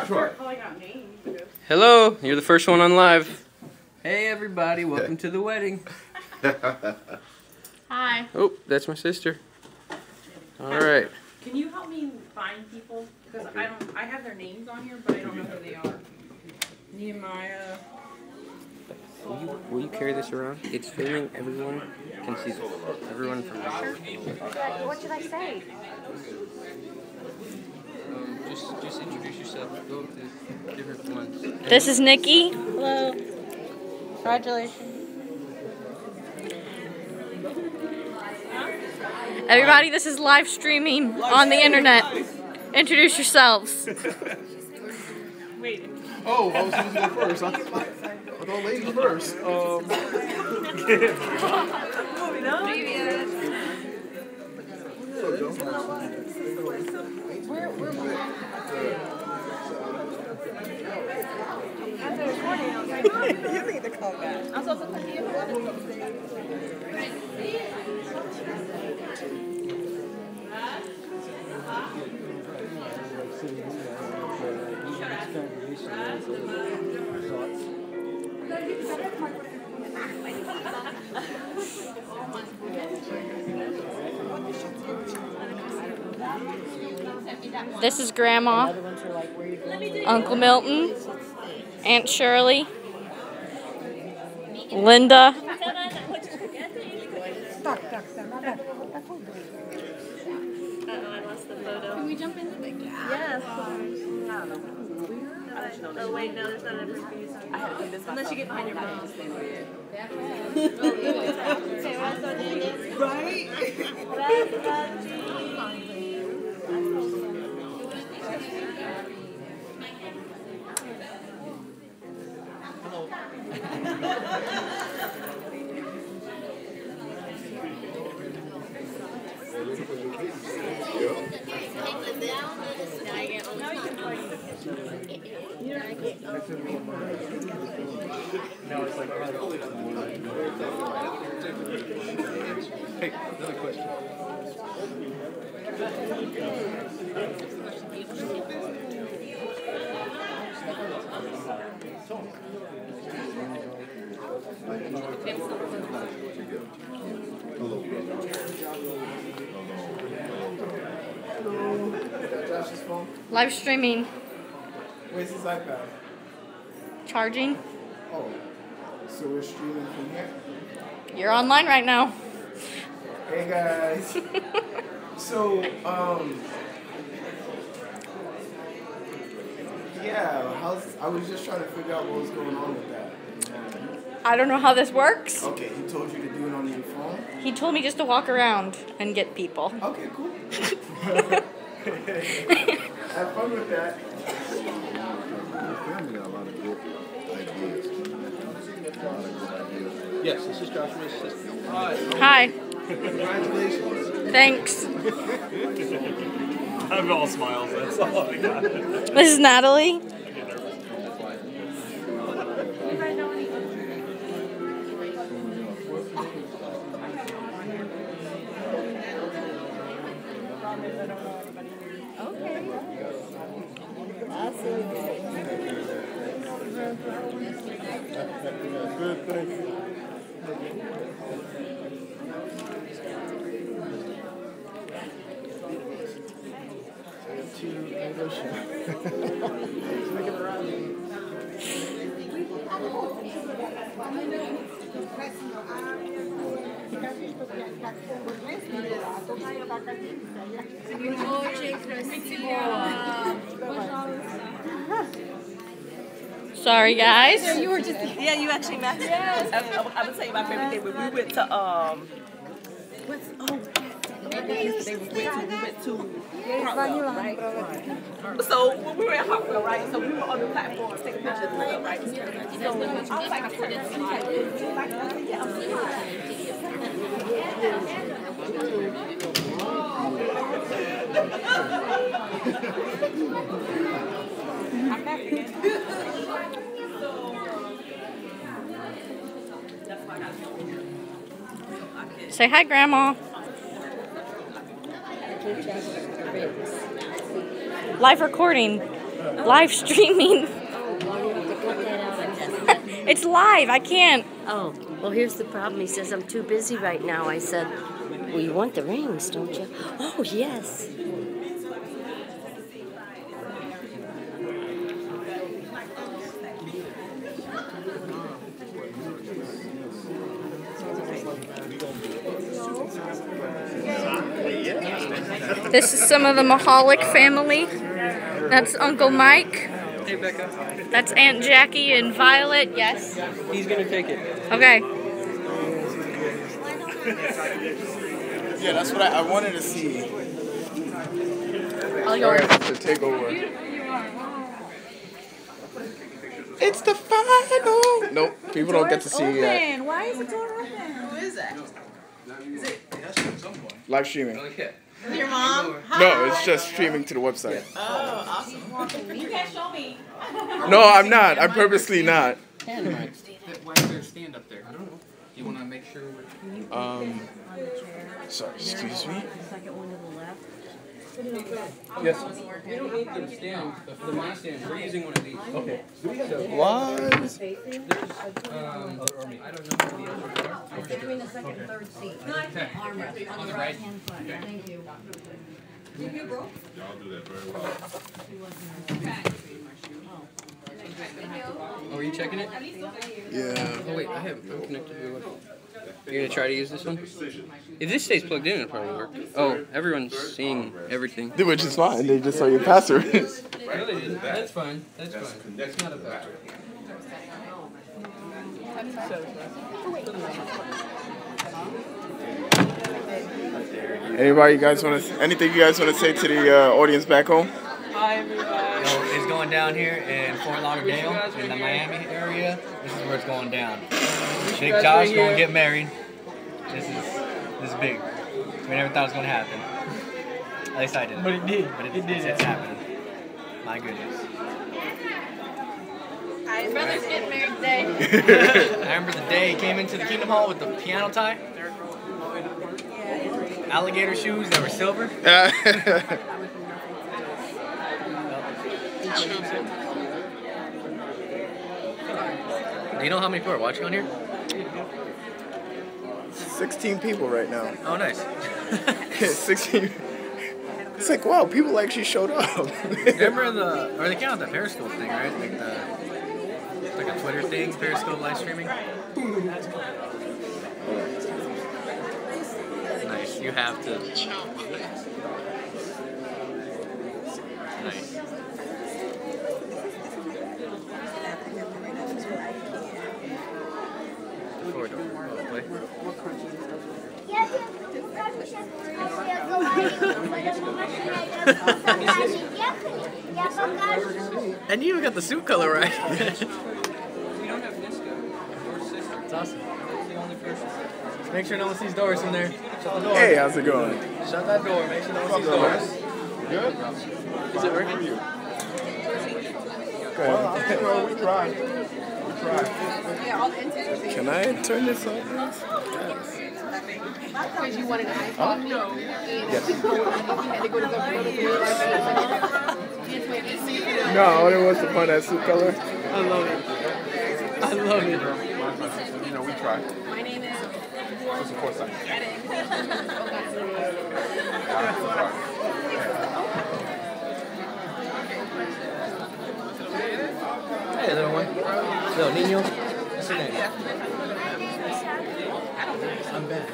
Sure. Hello, you're the first one on live. Hey everybody, welcome to the wedding. Hi. Oh, that's my sister. All right. Can you help me find people? Because I have their names on here, but I don't know who they are. Nehemiah. Will you carry this around? It's filming. Everyone can see this. Everyone from here. What should I say? Just introduce yourself. Go to different ones. This is Nikki. Hello. Congratulations. Everybody, this is live streaming on the internet. Introduce yourselves. Wait. Oh, I was supposed to go first. I thought ladies first. You need to come back. I'm supposed to put you This is Grandma, Uncle Milton, Aunt Shirley, Linda. Can we jump in the big cat? Yes. Oh wait, no, there's not a review. I have to do this unless you get behind your mom. Hey, another question. Josh's phone? Live streaming. Where's his iPad? Charging. Oh, so we're streaming from here? You're online right now. Hey guys. So, yeah, I was just trying to figure out what was going on with that. I don't know how this works. Okay, he told you to do it on your phone? He told me just to walk around and get people. Okay, cool. Have fun with that. Yes, this is Joshua's sister. Hi. Congratulations. Thanks. I'm all smiles, that's all I got. This is Natalie. Good, thank you. Sorry, guys. You were just. Yeah, you actually matched. Yes. I would tell you my favorite thing when we went to yesterday we went to Hartwell, right? So when we were at Hartwell, right? So we were on the platform taking pictures and stuff, right? So I was like, I put it in like, yeah, I'm back again. Say hi, Grandma. Live recording. live streaming. Oh, you have to cut that out, I guess. It's live. I can't. Oh, well, here's the problem. He says, I'm too busy right now. I said, well, you want the rings, don't you? Oh, yes. This is some of the Mahalik family. That's Uncle Mike. Hey, Becca. That's Aunt Jackie and Violet. Yes. He's gonna take it. Okay. Yeah, that's what I wanted to see. All yours. To take over. It's the final. Nope, people don't get to see it yet. Why is the door open? Who is that? Live streaming. Okay. Your mom? No, it's just streaming to the website. Oh, awesome. You can't show me. No, I'm not. I'm purposely not. Why is there a stand up there? I don't know. Do you want to make sure Sorry, excuse me. Yes. We don't need the stand, the mic stand. We're using one of these. Okay. What? I don't know who the others are. Between the second and third seat. Okay. Armrest on the right hand side. Thank you. Y'all do that very well. Oh, are you checking it? Yeah. Oh wait, I'm connected to the Wi-Fi. You're gonna try to use this one? If this stays plugged in, it'll probably work. Oh, everyone's seeing everything. Which is fine. They just saw your password. Really didn't. That's fine. That's fine. That's not a factor. Anybody you guys want to? Anything you guys want to say to the audience back home? Hi everybody. So it's going down here in Fort Lauderdale, in the Miami area. This is where it's going down. Big Josh going to get married. This is big. We never thought it was going to happen. At least I didn't. But it did. But it's happening. My goodness. My brother's getting married today. I remember the day he came into the Kingdom Hall with the piano tie. Alligator shoes that were silver. Do you know how many people are watching on here? 16 people right now. Oh, nice. 16. It's like, wow, people actually showed up. Remember they count the Periscope thing, right? It's like a Twitter thing, Periscope live streaming. Nice, you have to. Nice. Forward door. Oh, play. And you even got the suit color right. We don't have Niska or sister. It's awesome. It's the only person. Just make sure no one sees Doris in there. Shut the door. Hey, how's it going? Shut that door. Make sure no one sees Doris. Good? Is it working? Well, we tried. Can I turn this on? Because you wanted an iPhone? No. Yes. You had to go to the No, I only want to find that suit color. I love it. I love it. You know, we tried. My name is... Just of course I. Hey, little one. Little Nino. What's your name? I'm Ben.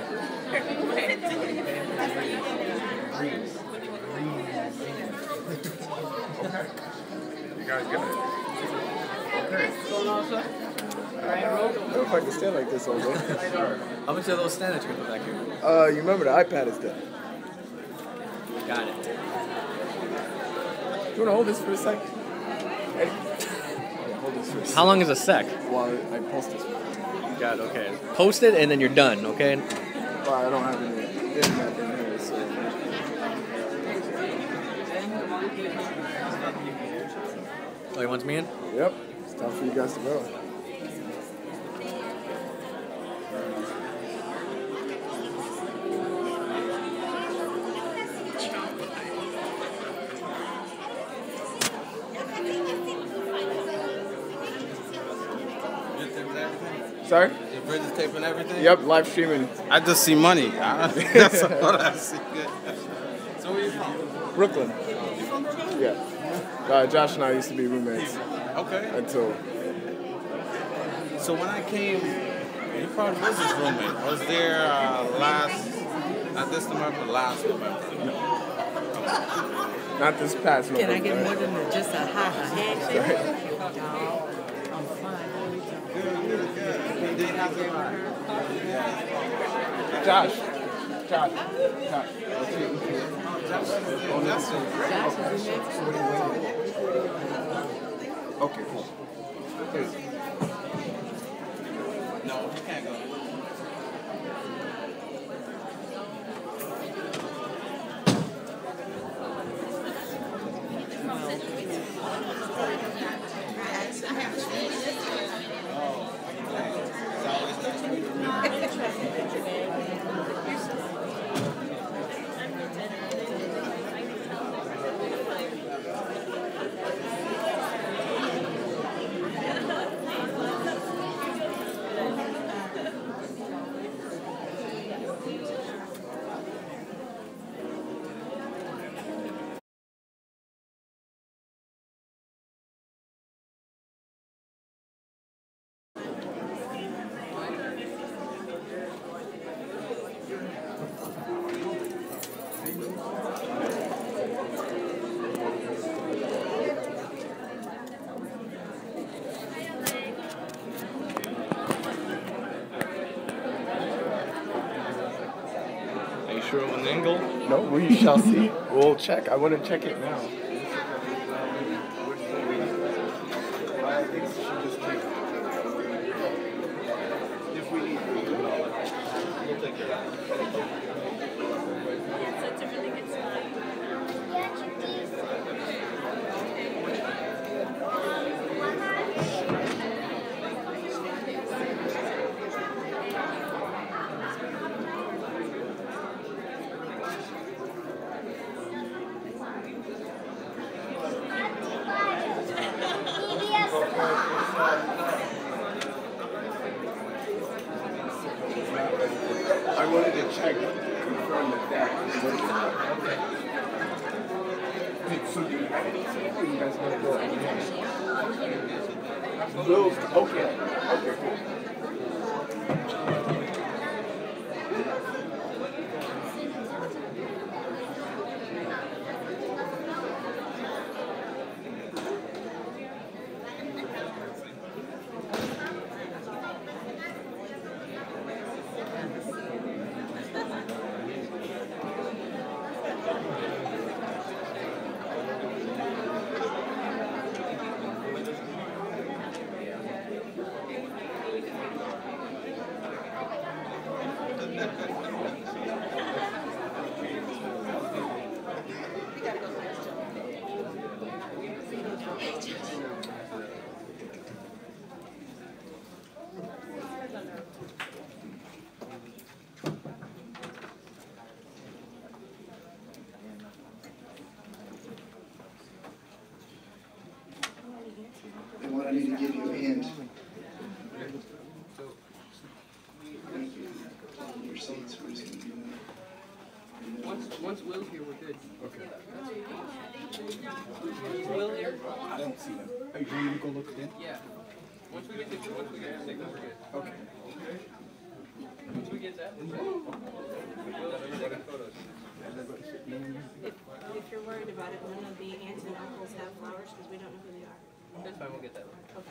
You guys got it. Okay. What's going on, sir? I don't know if I can stand like this all day. How much are those stand that you're going to put back here? You remember the iPad is dead. Got it. You want to hold this for a sec? Hey. Hold this for a sec. How long is a sec? While I post this. Got it, okay. Post it and then you're done, okay? Well, I don't have any internet in here, so. Oh, he wants me in? Yep. It's time for you guys to go. everything? Sorry? Your bridges taping everything? Yep, live streaming. I just see money. That's all I see. So where you from? Brooklyn. You from Brooklyn? Yeah. Josh and I used to be roommates. Okay. Until. So when I came, you probably was his roommate. I was there not this November, but last November. Not this past November. Can I get more than just a handshake? Right. I'm fine. Josh. Okay, cool. No, you can't go. Sure on the angle? No, we shall see. We'll check. I want to check it now. If we need we'll take care of it. It's a really good spot. I wanted to check, confirm that is working. So do you have anything, or you guys want to go again? Bills, okay. Okay, cool. They wanted me to give you a hint. Thank you. Your seats, we're just going to do that. Once Will's here, we're good. Okay. Is Will here? I don't see them. Are you going to go look in? Yeah. Once we get the signal, we're good. Okay. Once we get that, we're good. We'll take photos. If you're worried about it, none of the aunts and uncles have flowers because we don't know who they are. That's fine, we'll get that. Okay.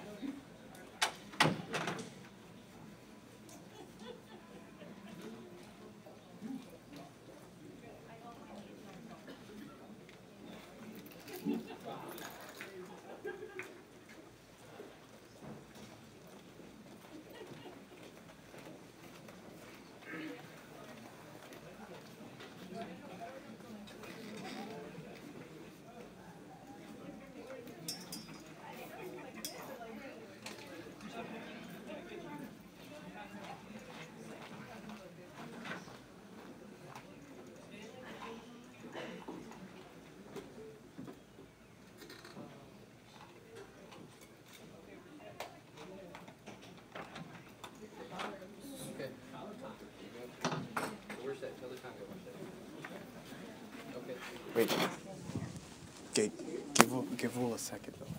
Wait. Give Will a second though.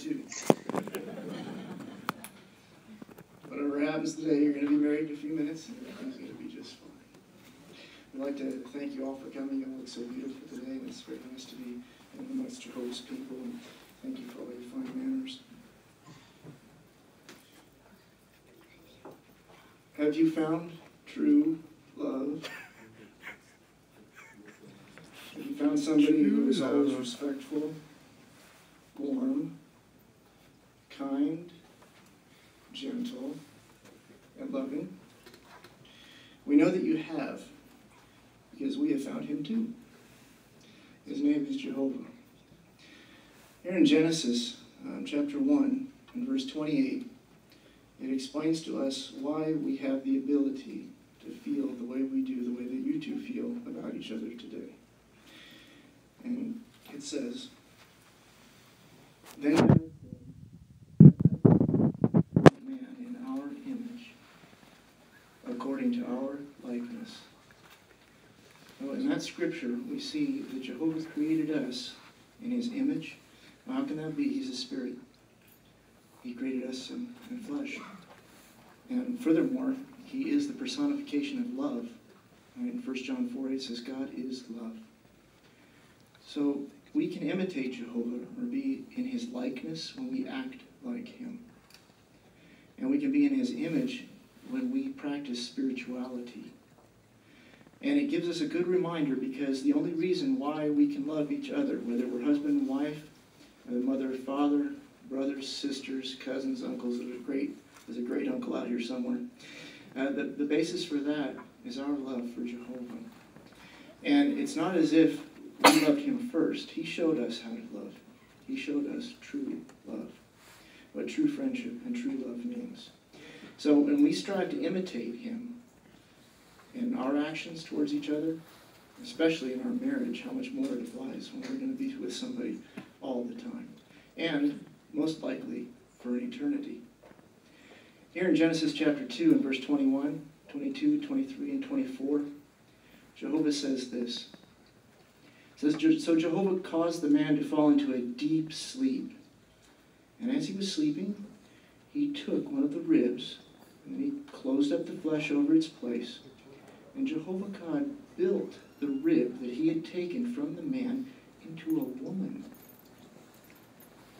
too. Whatever happens today, you're going to be married in a few minutes, and everything's going to be just fine. I'd like to thank you all for coming. You all look so beautiful today, and it's very nice to be amongst Jehovah's people, and thank you for all your fine manners. Have you found true love? Have you found somebody who is always respectful, warm, kind, gentle, and loving? We know that you have, because we have found him too. His name is Jehovah. Here in Genesis chapter 1 and verse 28, it explains to us why we have the ability to feel the way we do, the way that you two feel about each other today. And it says, "Then God said, man in our image, according to our likeness." Well, in that scripture, we see that Jehovah created us in his image. Now, how can that be? He's a spirit. He created us in flesh. And furthermore, he is the personification of love. In 1 John 4:8 it says, God is love. So we can imitate Jehovah or be in his likeness when we act like him. And we can be in his image when we practice spirituality. And it gives us a good reminder, because the only reason why we can love each other, whether we're husband and wife, mother, father, brothers, sisters, cousins, uncles, there's a great uncle out here somewhere. The basis for that is our love for Jehovah. And it's not as if we loved him first. He showed us how to love. He showed us true love, what true friendship and true love means. So when we strive to imitate him in our actions towards each other, especially in our marriage, how much more it applies when we're going to be with somebody all the time, and most likely for an eternity. Here in Genesis chapter 2 and verse 21, 22, 23, and 24, Jehovah says this. It says, "So Jehovah caused the man to fall into a deep sleep. And as he was sleeping, he took one of the ribs, and he closed up the flesh over its place. And Jehovah God built the rib that he had taken from the man into a woman.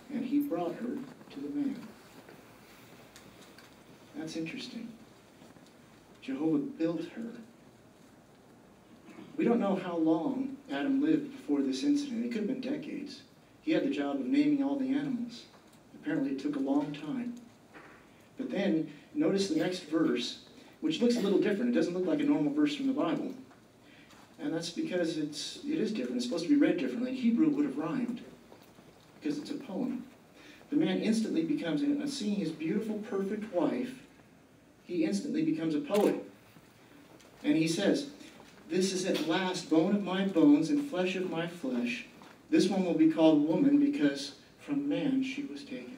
And he brought her to the man." That's interesting. Jehovah built her. We don't know how long Adam lived before this incident. It could have been decades. He had the job of naming all the animals. Apparently it took a long time. But then, notice the next verse, which looks a little different. It doesn't look like a normal verse from the Bible. And that's because it is different. It's supposed to be read differently. In Hebrew, it would have rhymed, because it's a poem. The man instantly becomes, seeing his beautiful, perfect wife, he instantly becomes a poet. And he says, "This is at last bone of my bones and flesh of my flesh. This one will be called woman, because from man she was taken."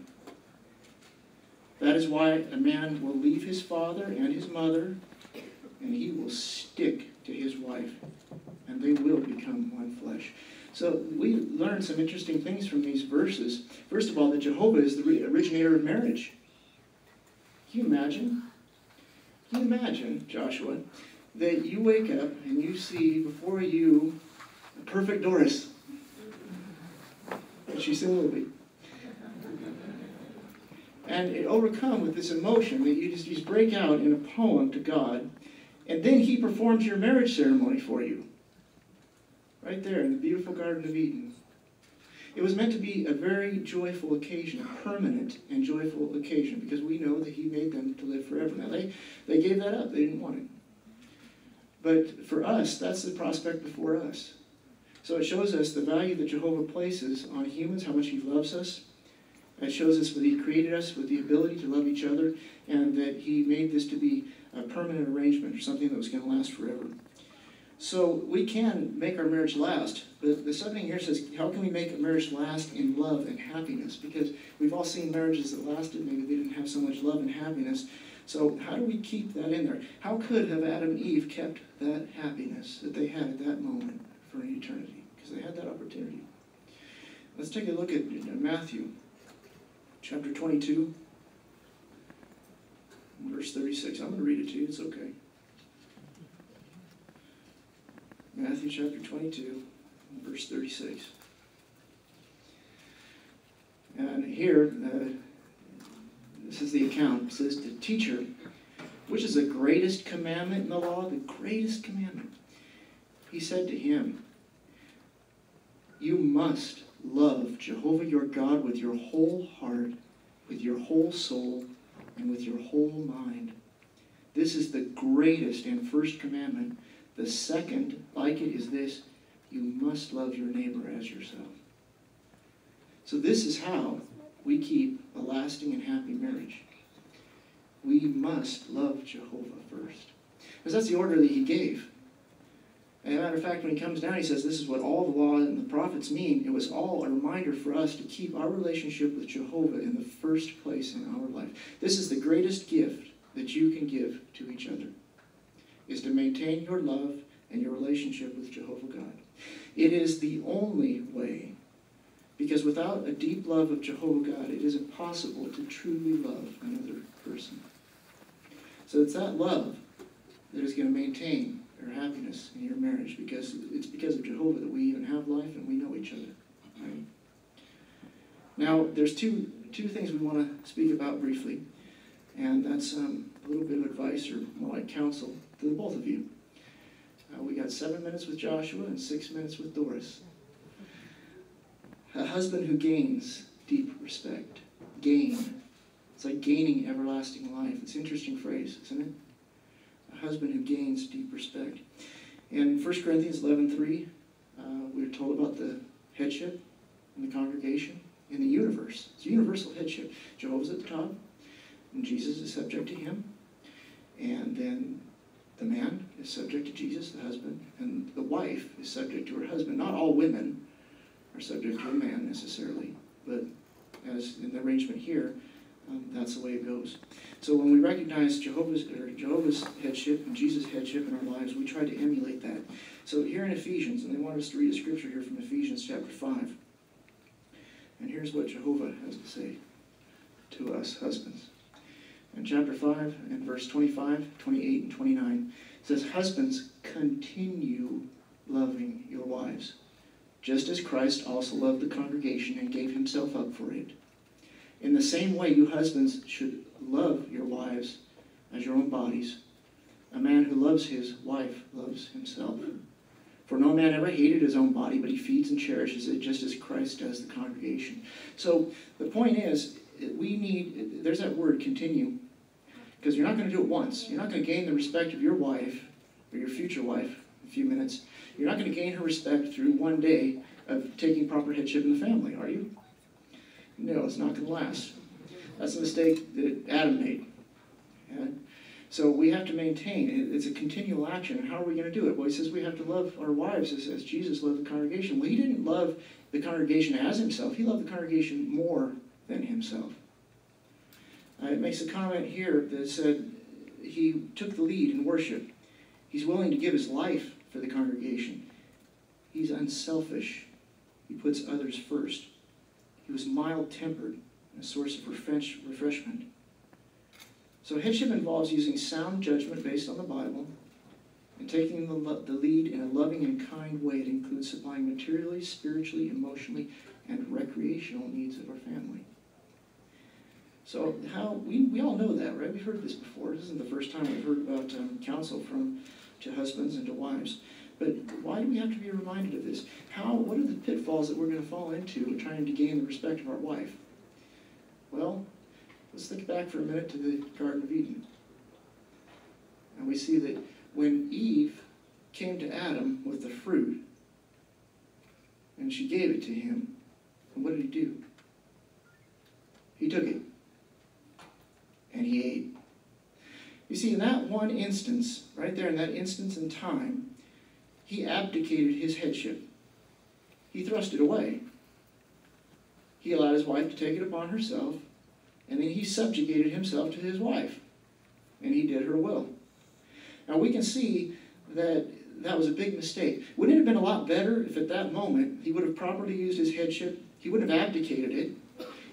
That is why a man will leave his father and his mother, and he will stick to his wife, and they will become one flesh. So we learn some interesting things from these verses. First of all, that Jehovah is the originator of marriage. Can you imagine? Can you imagine, Joshua, that you wake up and you see before you a perfect Doris? And she still will be. And overcome with this emotion that you just break out in a poem to God, and then he performs your marriage ceremony for you. Right there in the beautiful Garden of Eden. It was meant to be a very joyful occasion, a permanent and joyful occasion, because we know that he made them to live forever. Now, they gave that up. They didn't want it. But for us, that's the prospect before us. So it shows us the value that Jehovah places on humans, how much he loves us. It shows us that he created us with the ability to love each other, and that he made this to be a permanent arrangement, or something that was going to last forever. So we can make our marriage last, but the subheading here says, how can we make a marriage last in love and happiness? Because we've all seen marriages that lasted, maybe they didn't have so much love and happiness. So how do we keep that in there? How could have Adam and Eve kept that happiness that they had at that moment for an eternity? Because they had that opportunity. Let's take a look at Matthew chapter 22, verse 36. I'm going to read it to you. It's okay. Matthew chapter 22, verse 36. And here, this is the account. It says, the teacher, which is the greatest commandment in the law, the greatest commandment. He said to him, you must love Jehovah your God with your whole heart, with your whole soul, and with your whole mind. This is the greatest and first commandment. The second, like it, is this: you must love your neighbor as yourself. So this is how we keep a lasting and happy marriage. We must love Jehovah first. Because that's the order that he gave. As a matter of fact, when he comes down, he says this is what all the law and the prophets mean. It was all a reminder for us to keep our relationship with Jehovah in the first place in our life. This is the greatest gift that you can give to each other, is to maintain your love and your relationship with Jehovah God. It is the only way, because without a deep love of Jehovah God, it is impossible to truly love another person. So it's that love that is going to maintain your happiness in your marriage, because it's because of Jehovah that we even have life and we know each other. Right? Now, there's two things we want to speak about briefly, and that's a little bit of advice, or more like counsel, to the both of you. We got 7 minutes with Joshua and 6 minutes with Doris. A husband who gains deep respect. Gain. It's like gaining everlasting life. It's an interesting phrase, isn't it? A husband who gains deep respect. In 1 Corinthians 11:3, we're told about the headship in the congregation, in the universe. It's universal headship. Jehovah's at the top, and Jesus is subject to him. And then the man is subject to Jesus, the husband, and the wife is subject to her husband. Not all women are subject to a man necessarily, but as in the arrangement here, that's the way it goes. So when we recognize Jehovah's headship and Jesus' headship in our lives, we try to emulate that. So here in Ephesians, and they want us to read a scripture here from Ephesians chapter 5. And here's what Jehovah has to say to us husbands. In chapter 5, and verse 25, 28, and 29, it says, husbands, continue loving your wives, just as Christ also loved the congregation and gave himself up for it. In the same way, you husbands should love your wives as your own bodies. A man who loves his wife loves himself. For no man ever hated his own body, but he feeds and cherishes it, just as Christ does the congregation. So the point is, there's that word, continue. Because you're not going to do it once. You're not going to gain the respect of your wife, or your future wife, in a few minutes. You're not going to gain her respect through one day of taking proper headship in the family, are you? No, it's not going to last. That's a mistake that Adam made. Yeah? So we have to maintain. It's a continual action. And how are we going to do it? Well, he says we have to love our wives as Jesus loved the congregation. Well, he didn't love the congregation as himself. He loved the congregation more than himself. It makes a comment here that said he took the lead in worship. He's willing to give his life for the congregation. He's unselfish. He puts others first. He was mild-tempered, a source of refreshment. So headship involves using sound judgment based on the Bible and taking the lead in a loving and kind way. It includes supplying materially, spiritually, emotionally, and recreational needs of our family. So we all know that, right? We've heard this before. This isn't the first time we've heard about counsel to husbands and to wives. But why do we have to be reminded of this? What are the pitfalls that we're going to fall into in trying to gain the respect of our wife? Well, let's think back for a minute to the Garden of Eden. And we see that when Eve came to Adam with the fruit, and she gave it to him, and what did he do? He took it. And he ate. You see, in that one instance, right there in that instance in time, he abdicated his headship. He thrust it away. He allowed his wife to take it upon herself, and then he subjugated himself to his wife, and he did her will. Now we can see that that was a big mistake. Wouldn't it have been a lot better if at that moment he would have properly used his headship? He wouldn't have abdicated it.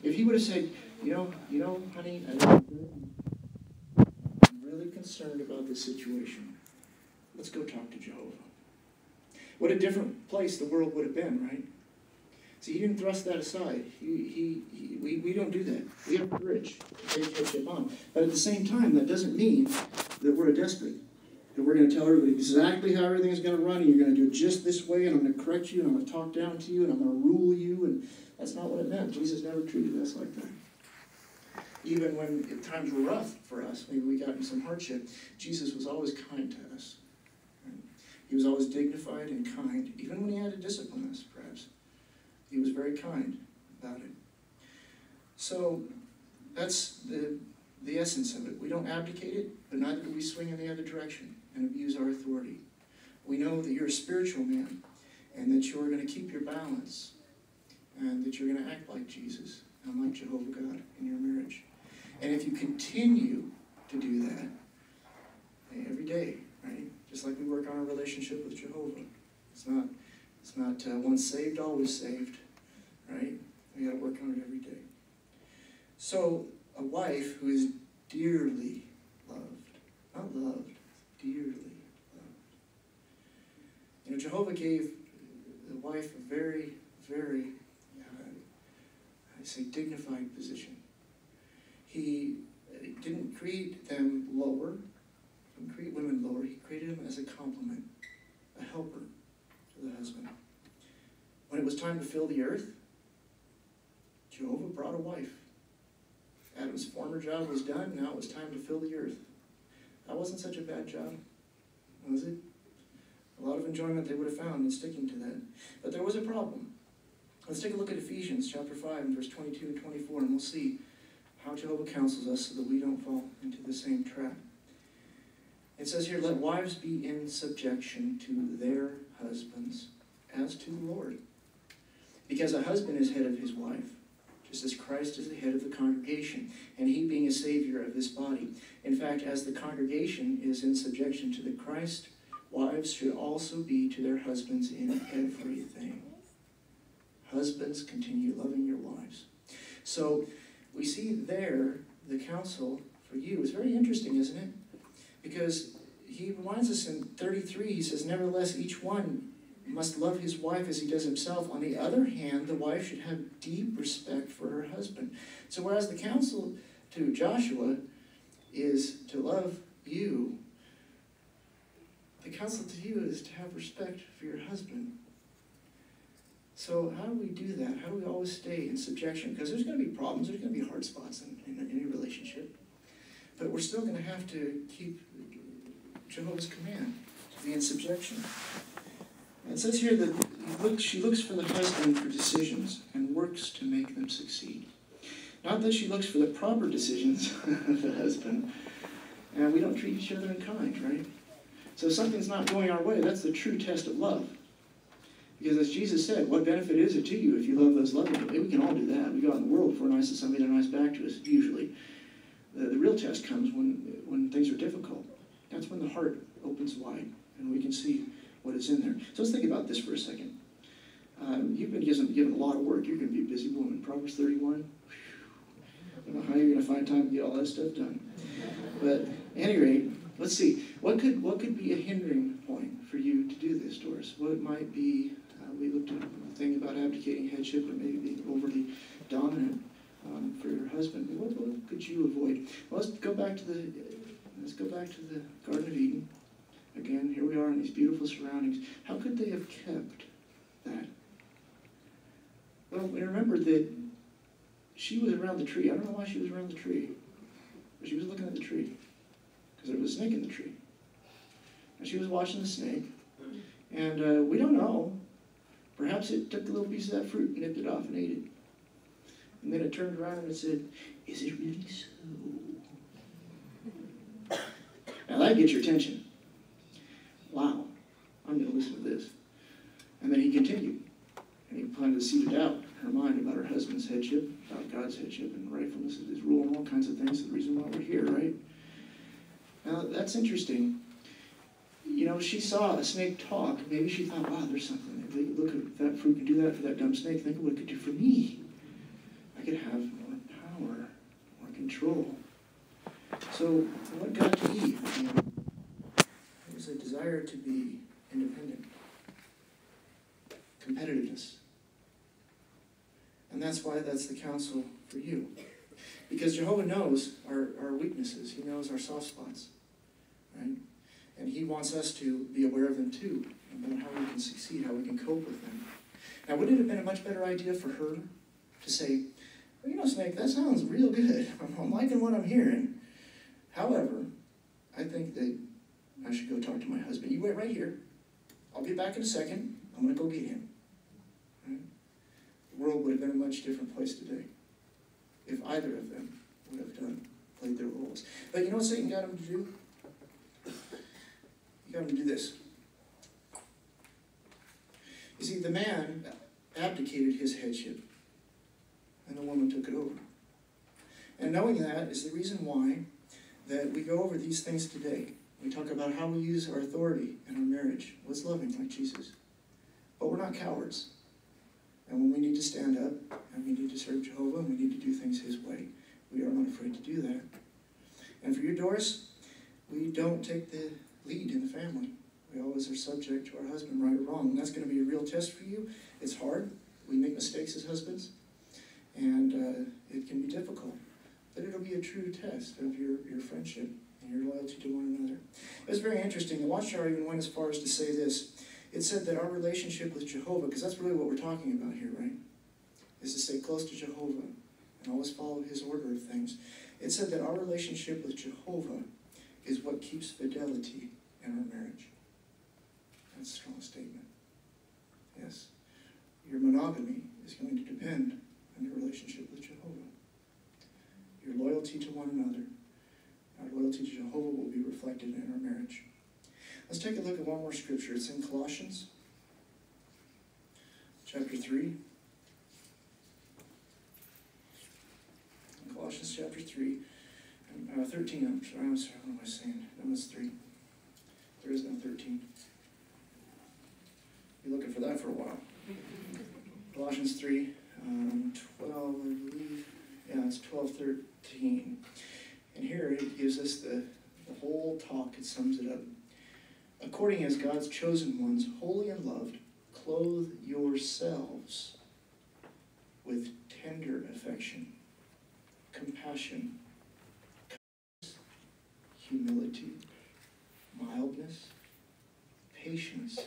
If he would have said, you know, honey, I'm really concerned about this situation. Let's go talk to Jehovah. What a different place the world would have been, right? See, he didn't thrust that aside. We don't do that. We have courage to take headship on. But at the same time, that doesn't mean that we're a despot. That we're going to tell everybody exactly how everything's going to run, and you're going to do it just this way, and I'm going to correct you, and I'm going to talk down to you, and I'm going to rule you, and that's not what it meant. Jesus never treated us like that. Even when times were rough for us, maybe we got in some hardship, Jesus was always kind to us. He was always dignified and kind, even when he had to discipline us, perhaps. He was very kind about it. So that's the essence of it. We don't abdicate it, but neither do we swing in the other direction and abuse our authority. We know that you're a spiritual man and that you're going to keep your balance and that you're going to act like Jesus and like Jehovah God in your marriage. And if you continue to do that every day, right? Just like we work on our relationship with Jehovah. It's not once saved, always saved, right? We got to work on it every day. So a wife who is dearly loved, not loved, dearly loved. You know, Jehovah gave the wife a very, very, dignified position. He didn't create them lower, didn't create women lower. He created them as a complement, a helper to the husband. When it was time to fill the earth, Jehovah brought a wife. Adam's former job was done, now it was time to fill the earth. That wasn't such a bad job, was it? A lot of enjoyment they would have found in sticking to that. But there was a problem. Let's take a look at Ephesians chapter 5 and verse 22 and 24, and we'll see how Jehovah counsels us so that we don't fall into the same trap. It says here, let wives be in subjection to their husbands as to the Lord. Because a husband is head of his wife, just as Christ is the head of the congregation, and he being a savior of this body. In fact, as the congregation is in subjection to the Christ, wives should also be to their husbands in everything. Husbands, continue loving your wives. So we see there the counsel for you. It's very interesting, isn't it? Because he reminds us in 33, he says, nevertheless, each one must love his wife as he does himself. On the other hand, the wife should have deep respect for her husband. So whereas the counsel to Joshua is to love you, the counsel to you is to have respect for your husband. So how do we do that? How do we always stay in subjection? Because there's going to be problems, there's going to be hard spots in any relationship. But we're still going to have to keep Jehovah's command, to be in subjection. It says here that she looks for the husband for decisions and works to make them succeed. Not that she looks for the proper decisions of the husband. And we don't treat each other in kind, right? So if something's not going our way, that's the true test of love. Because as Jesus said, what benefit is it to you if you love those lovingly? We can all do that. We go out in the world, if we're nice to somebody, they're nice back to us, usually. The real test comes when things are difficult. That's when the heart opens wide and we can see what is in there. So let's think about this for a second. You've been given a lot of work. You're going to be a busy woman. Proverbs 31. I don't know how you're going to find time to get all that stuff done. But at any rate, let's see. What could be a hindering point for you to do this, Doris? What might be, we looked at the thing about abdicating headship and maybe being overly dominant for your husband. What could you avoid? Well, let's go back to the Garden of Eden. Again, here we are in these beautiful surroundings. How could they have kept that? Well, we remember that she was around the tree. I don't know why she was around the tree, but she was looking at the tree because there was a snake in the tree. And she was watching the snake, and we don't know. Perhaps it took a little piece of that fruit and nipped it off and ate it. And then it turned around and it said, is it really so? Now that gets your attention. Wow, I'm going to listen to this. And then he continued. And he planted a seed of doubt in her mind about her husband's headship, about God's headship and the rightfulness of his rule and all kinds of things. The reason why we're here, right? Now, that's interesting. You know, she saw a snake talk. Maybe she thought, wow, there's something. If they look at that fruit and do that for that dumb snake, think of what it could do for me. I could have more power, more control. So what got to Eve? It was a desire to be independent. Competitiveness. And that's why that's the counsel for you. Because Jehovah knows our weaknesses. He knows our soft spots. Right? And he wants us to be aware of them too, about how we can succeed, how we can cope with them. Now, wouldn't it have been a much better idea for her to say, well, you know, Snake, that sounds real good. I'm liking what I'm hearing. However, I think that I should go talk to my husband. You wait right here. I'll be back in a second. I'm going to go get him. Right? The world would have been a much different place today if either of them would have played their roles. But you know what Satan got him to do? He got him to do this. You see, the man abdicated his headship, and the woman took it over. And knowing that is the reason why that we go over these things today. We talk about how we use our authority in our marriage. What's loving like Jesus? But we're not cowards. And when we need to stand up, and we need to serve Jehovah, and we need to do things his way, we are not afraid to do that. And for you, Doris, we don't take the lead in the family. We always are subject to our husband, right or wrong. And that's going to be a real test for you. It's hard. We make mistakes as husbands. And it can be difficult. But it'll be a true test of your friendship and your loyalty to one another. It was very interesting. The Watchtower even went as far as to say this. It said that our relationship with Jehovah, because that's really what we're talking about here, right? Is to stay close to Jehovah and always follow his order of things. It said that our relationship with Jehovah is what keeps fidelity in our marriage. That's a strong statement. Yes. Your monogamy is going to depend on your relationship with Jehovah. Your loyalty to one another, our loyalty to Jehovah will be reflected in our marriage. Let's take a look at one more scripture. It's in Colossians chapter 3. In Colossians chapter 3, 13, I'm sorry, what am I saying? No, it's 3. There is no 13. You're looking for that for a while. Colossians 3, 12, I believe. Yeah, it's 12:13. And here it gives us the whole talk. It sums it up. According as God's chosen ones, holy and loved, clothe yourselves with tender affection, compassion, kindness, humility, mildness, patience.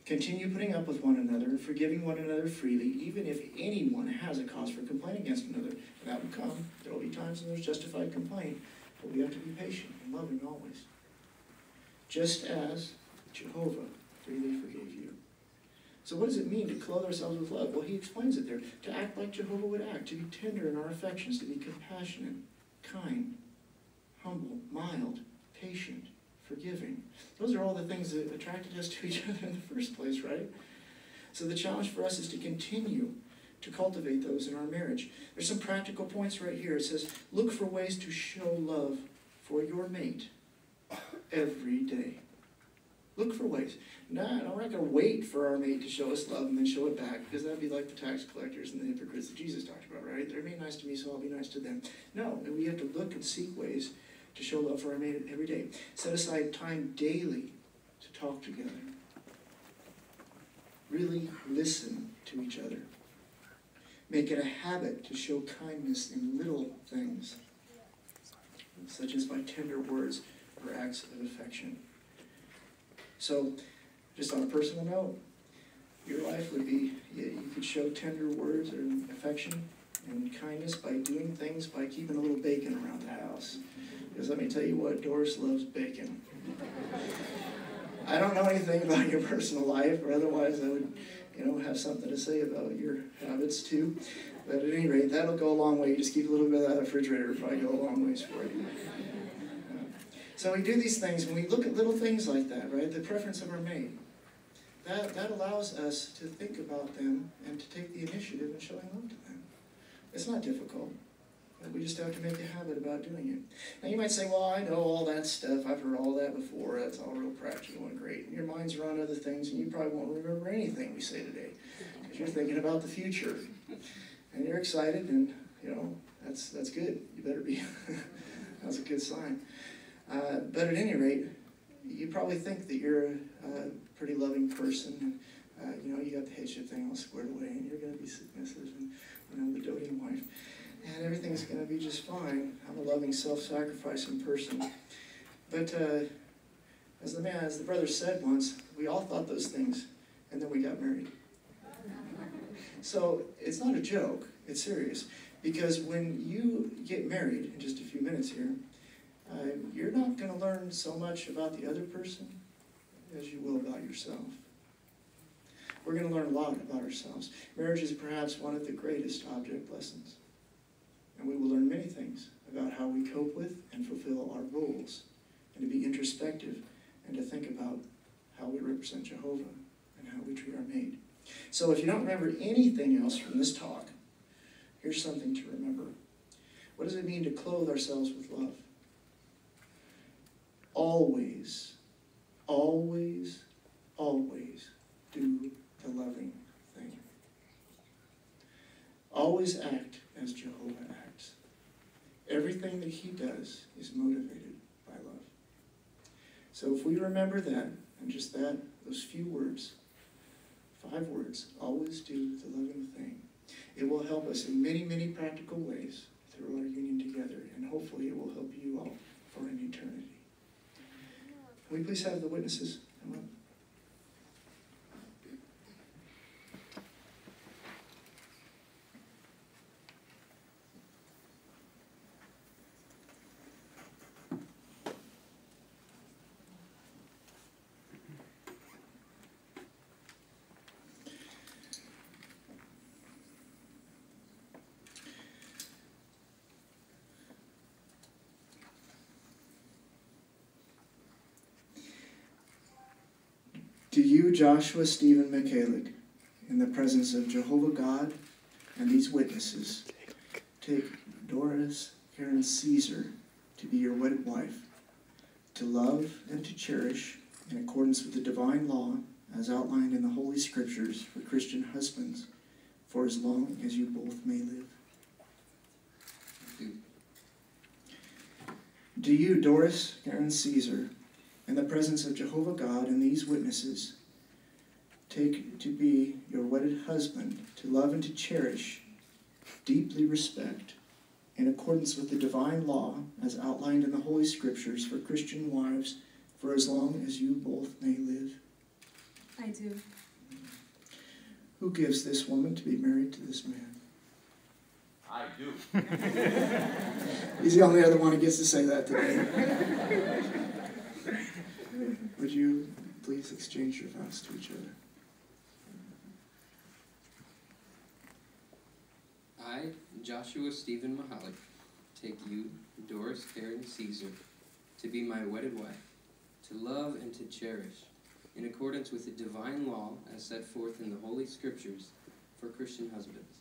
Continue putting up with one another and forgiving one another freely, even if anyone has a cause for complaint against another. And that will come. There will be times when there's justified complaint, but we have to be patient and loving always. Just as Jehovah freely forgave you. So what does it mean to clothe ourselves with love? Well, he explains it there. To act like Jehovah would act, to be tender in our affections, to be compassionate, kind, humble, mild, patient, forgiving. Those are all the things that attracted us to each other in the first place, right? So the challenge for us is to continue to cultivate those in our marriage. There's some practical points right here. It says, look for ways to show love for your mate every day. Look for ways. We're not going to wait for our mate to show us love and then show it back, because that'd be like the tax collectors and the hypocrites that Jesus talked about, right? They're being nice to me, so I'll be nice to them. No, we have to look and seek ways to show love for our mate every day. Set aside time daily to talk together. Really listen to each other. Make it a habit to show kindness in little things, such as by tender words or acts of affection. So, just on a personal note, your life would be, you could show tender words or affection and kindness by doing things, by keeping a little bacon around the house. Because let me tell you what, Doris loves bacon. I don't know anything about your personal life, or otherwise I would, have something to say about your habits too. But at any rate, that'll go a long way. You just keep a little bit of that refrigerator, it'll probably go a long ways for you. So we do these things, and we look at little things like that, right? The preference of our mate. That allows us to think about them and to take the initiative in showing love to them. It's not difficult. But we just have to make a habit about doing it. Now you might say, well, I know all that stuff. I've heard all that before. That's all real practical and great. And your minds are on other things, and you probably won't remember anything we say today. Because you're thinking about the future. And you're excited, and, that's good. You better be. That's a good sign. But at any rate, you probably think that you're a pretty loving person, and you got the headship thing all squared away, and you're going to be submissive and the doting wife, and everything's going to be just fine. I'm a loving, self-sacrificing person. But as the brother said once, we all thought those things, and then we got married. So it's not a joke, it's serious. Because when you get married, in just a few minutes here, you're not going to learn so much about the other person as you will about yourself. We're going to learn a lot about ourselves. Marriage is perhaps one of the greatest object lessons. And we will learn many things about how we cope with and fulfill our roles, and to be introspective and to think about how we represent Jehovah and how we treat our mate. So if you don't remember anything else from this talk, here's something to remember. What does it mean to clothe ourselves with love? Always, always, always do the loving thing. Always act as Jehovah acts. Everything that he does is motivated by love. So if we remember that, and just that, those few words, 5 words, always do the loving thing, it will help us in many, many practical ways through our union together, and hopefully it will help you all for an eternity. Can we please have the witnesses come up? Do you, Joshua Stephen Michalik, in the presence of Jehovah God and these witnesses, take Doris Karen Caesar to be your wedded wife, to love and to cherish, in accordance with the divine law as outlined in the Holy Scriptures for Christian husbands, for as long as you both may live? Do you, Doris Karen Caesar, in the presence of Jehovah God and these witnesses, take to be your wedded husband, to love and to cherish, deeply respect, in accordance with the divine law as outlined in the Holy Scriptures for Christian wives, for as long as you both may live? I do. Who gives this woman to be married to this man? I do. He's the only other one who gets to say that today. Would you please exchange your vows to each other? I, Joshua Stephen Michalik, take you, Doris Karen Caesar, to be my wedded wife, to love and to cherish, in accordance with the divine law as set forth in the Holy Scriptures for Christian husbands,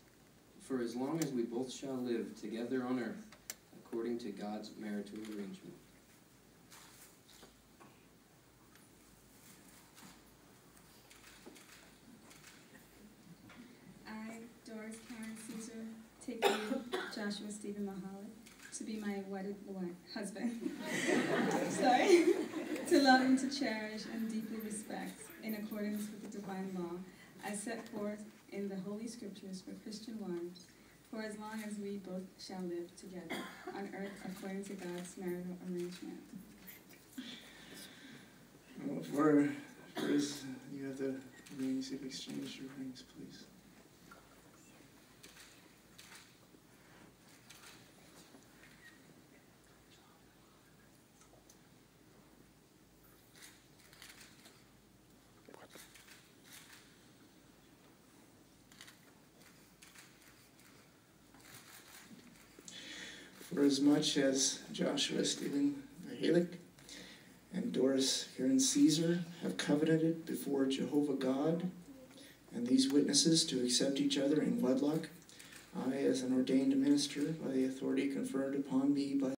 for as long as we both shall live together on earth, according to God's marital arrangement. I, Doris Karen Caesar, take you, Joshua Stephen Michalik, to be my wedded husband. Sorry. To love and to cherish and deeply respect, in accordance with the divine law, as set forth in the Holy Scriptures for Christian wives, for as long as we both shall live together on earth according to God's marital arrangement. For you have the rings, you've exchanged your rings, please. For as much as Joshua Stephen Michalik and Doris Karen Caesar have covenanted before Jehovah God and these witnesses to accept each other in wedlock, I, as an ordained minister by the authority conferred upon me by